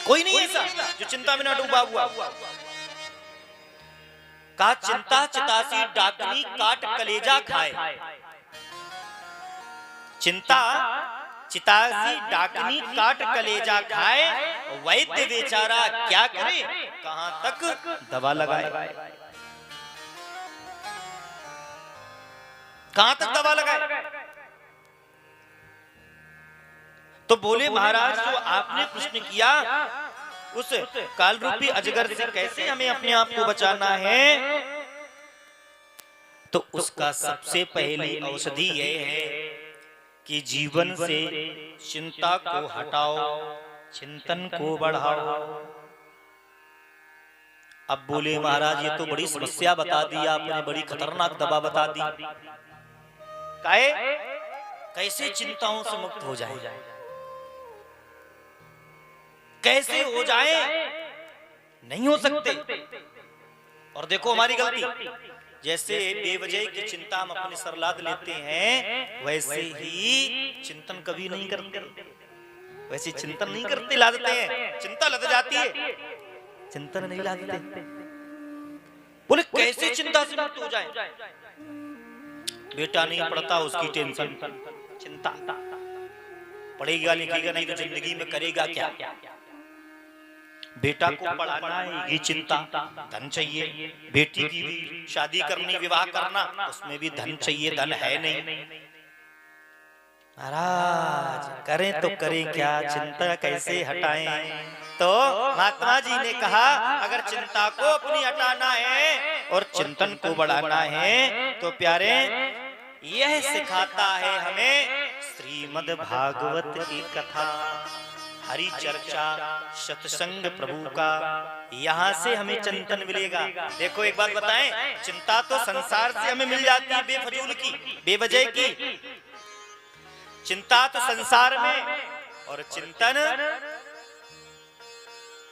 कोई नहीं ऐसा जो चिंता में ना डूबा हुआ। कहा चिंता चितासी डाकनी काट कलेजा खाए। चिंता चितासी डाकनी काट कलेजा खाए, वैद्य बेचारा क्या करे, कहां तक दवा लगाए, कहां तक दवा लगाए। तो बोले महाराज जो आपने प्रश्न किया उस काल रूपी अजगर से कैसे हमें अपने आप को बचाना है, तो उसका सबसे पहली औषधि यह है कि जीवन से चिंता को हटाओ, चिंतन को बढ़ाओ। अब बोले महाराज ये तो बड़ी समस्या बता दी आपने, बड़ी खतरनाक दवा बता दी, काहे कैसे चिंताओं से मुक्त हो जाए, कैसे हो जाए, नहीं हो सकते। और देखो हमारी गलती, जैसे बेवजह की चिंता हम अपने सर लाद लेते हैं, वैसे ही चिंतन कभी नहीं करते, वैसे चिंतन नहीं करते, लादते हैं, चिंता लद जाती है, चिंतन नहीं लादते। बोले कैसे चिंता से मुक्त हो जाए, बेटा नहीं पढ़ता उसकी टेंशन, चिंता, पढ़ेगा लिखेगा नहीं तो जिंदगी में करेगा क्या, बेटा को पढ़ाना है ये चिंता, धन चाहिए, बेटी की भी शादी करनी, विवाह करना, उसमें भी धन चाहिए, धन है नहीं। महाराज करें तो करें क्या, चिंता कैसे हटाएं। तो महात्मा जी ने कहा अगर चिंता को अपनी हटाना है और चिंतन को बढ़ाना है तो प्यारे यह सिखाता है हमें श्रीमद् भागवत की कथा, हरि चर्चा, सत्संग प्रभु का, यहाँ से हमें चिंतन मिलेगा। देखो एक बात बताएं, चिंता तो संसार से हमें मिल जाती है, बेफजूल की, बेवजह की चिंता तो संसार में, और चिंतन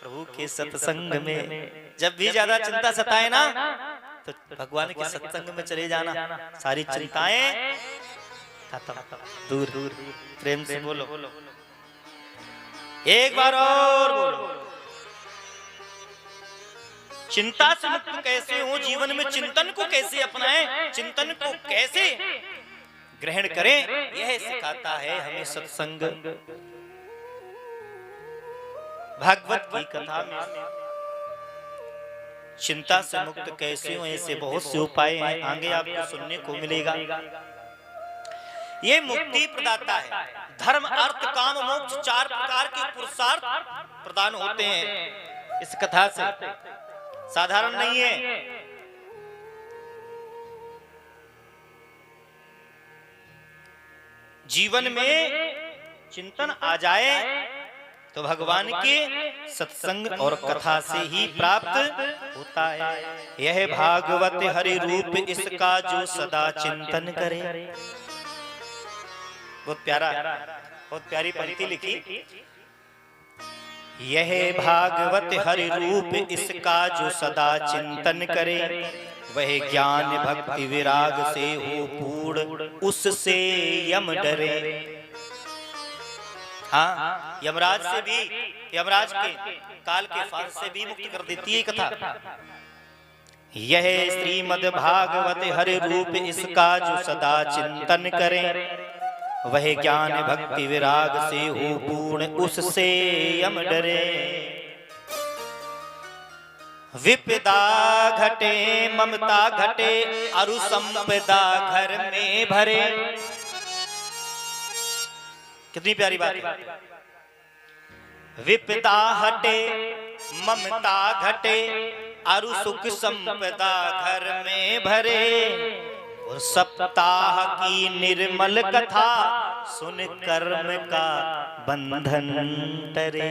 प्रभु के सत्संग में। जब भी ज्यादा चिंता सताए ना तो भगवान के सत्संग में चले जाना, सारी चिंताएं खत्म, दूर दूर। प्रेम से बोलो एक बार और बोलो, चिंता से मुक्त कैसे हो, जीवन में चिंतन को कैसे अपनाएं, चिंतन को कैसे ग्रहण करें, यह सिखाता है हमें सत्संग। भागवत की कथा में चिंता से मुक्त कैसे हो ऐसे बहुत से उपाय हैं, आगे आपको सुनने को मिलेगा। ये मुक्ति प्रदाता है। धर्म अर्थ काम मोक्ष चार प्रकार के पुरुषार्थ प्रदान होते हैं इस कथा से, साधारण नहीं है। जीवन में चिंतन आ जाए तो भगवान के सत्संग और कथा से ही प्राप्त होता है। यह भागवत हरि रूप इसका जो सदा चिंतन करे। बहुत प्यारा, बहुत प्यारी पंक्ति लिखी, यह भागवत हरि रूप इसका जो सदा चिंतन करे, वह ज्ञान भक्ति विराग से हो पूर्ण, उससे यम डरे। हाँ, यमराज से भी, यमराज के काल के फांस से भी मुक्त कर देती है कथा। यह श्रीमद् भागवत हरि रूप इसका जो सदा चिंतन करे, वह ज्ञान भक्ति विराग से हो पूर्ण, उससे यम डरे। विपदा घटे ममता घटे, अरु संपदा घर में भरे। कितनी प्यारी बात है। विपदा हटे ममता घटे, अरु सुख संपदा घर में भरे। और सप्ताह की निर्मल कथा सुन कर्म का बंधन टरे।